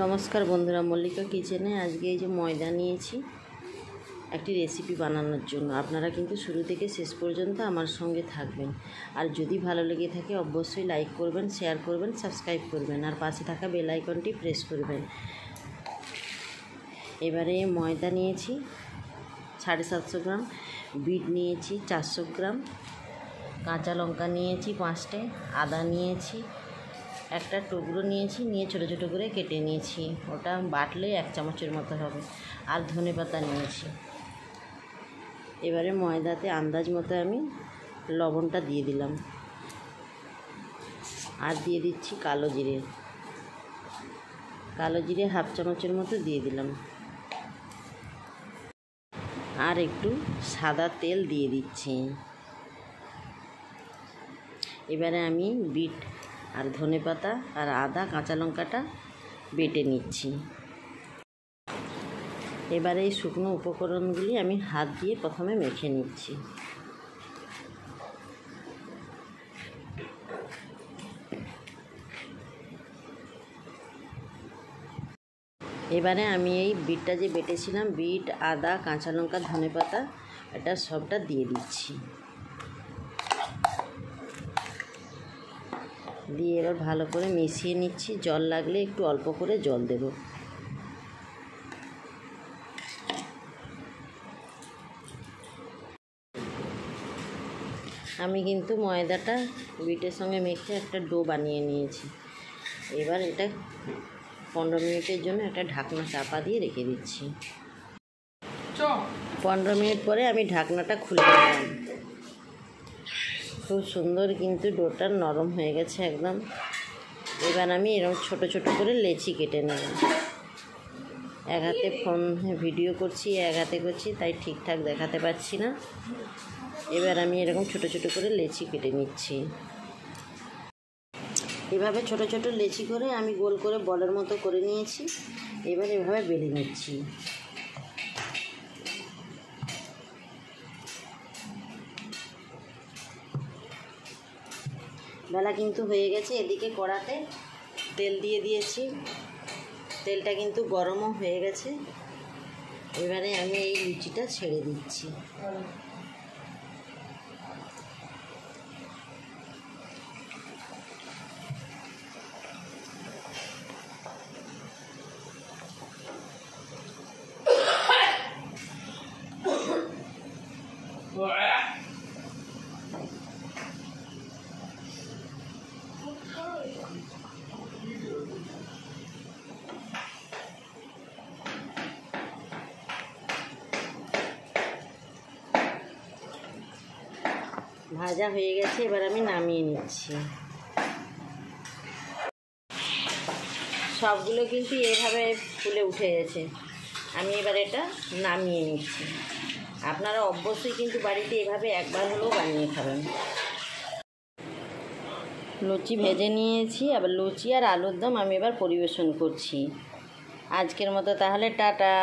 নমস্কার বন্ধুরা, মল্লিকা কিচেনে আজকে এই যে ময়দা নিয়েছি একটি রেসিপি বানানোর জন্য। আপনারা কিন্তু শুরু থেকে শেষ পর্যন্ত আমার সঙ্গে থাকবেন। আর যদি ভালো লেগে থাকে অবশ্যই লাইক করবেন, শেয়ার করবেন, সাবস্ক্রাইব করবেন আর পাশে থাকা বেল আইকনটি প্রেস করবেন। এবারে ময়দা নিয়েছি 750 গ্রাম, বিট নিয়েছি 400 গ্রাম, কাঁচা লঙ্কা নিয়েছি 5টে, আদা নিয়েছি একটা টুকরো নিয়েছি, নিয়ে ছোটো ছোটো করে কেটে নিয়েছি, ওটা বাটলে 1 চামচের মতো হবে, আর ধনেপাতা নিয়েছি। এবারে ময়দাতে আন্দাজ মতো আমি লবণটা দিয়ে দিলাম, আর দিয়ে দিচ্ছি কালো জিরে 1/2 চামচের মতো দিয়ে দিলাম, আর একটু সাদা তেল দিয়ে দিচ্ছি। এবারে আমি বিট আর ধনেপাতা আর আদা কাঁচা লঙ্কাটা বেটে নিচ্ছি। এবারে এই শুকনো উপকরণগুলি আমি হাত দিয়ে প্রথমে মেখে নিচ্ছি। এবারে আমি এই বিটটা যে বেটেছিলাম, বিট, আদা, কাঁচা লঙ্কা, ধনেপাতা, এটা সবটা দিয়ে দিচ্ছি। দিয়ে এবার ভালো করে মিশিয়ে নিচ্ছি। জল লাগলে একটু অল্প করে জল দেব। আমি কিন্তু ময়দাটা বিটের সঙ্গে মেখে একটা ডো বানিয়ে নিয়েছি। এবার এটা 15 মিনিটের জন্য একটা ঢাকনা চাপা দিয়ে রেখে দিচ্ছি। 15 মিনিট পরে আমি ঢাকনাটা খুলে দিলাম। খুব সুন্দর কিন্তু ডোটা নরম হয়ে গেছে একদম। এবার আমি এরকম ছোট ছোট করে লেচি কেটে নেব। এক হাতে ফোন ভিডিও করছি, এক হাতে করছি, তাই ঠিকঠাক দেখাতে পারছি না। এবার আমি এরকম ছোট ছোট করে লেচি কেটে নিচ্ছি। এভাবে ছোট ছোট লেচি করে আমি গোল করে বলের মতো করে নিয়েছি। এবার এভাবে বেলে নিচ্ছি। বেলা কিন্তু হয়ে গেছে। এদিকে কড়াতে তেল দিয়ে দিয়েছি, তেলটা কিন্তু গরমও হয়ে গেছে। এবারে আমি এই লুচিটা ছেড়ে দিচ্ছি। ভাজা হয়ে গেছে, এবার আমি নামিয়ে নিচ্ছি। সবগুলো কিন্তু এভাবে ফুলে উঠে গেছে। আমি এবার এটা নামিয়ে নিচ্ছি। আপনারা অবশ্যই কিন্তু বাড়িতে এভাবে একবার হলেও বানিয়ে খাবেন। লুচি ভেজে নিয়েছি, আবার লুচি আর আলুর দম আমি এবার পরিবেশন করছি। আজকের মতো তাহলে টাটা।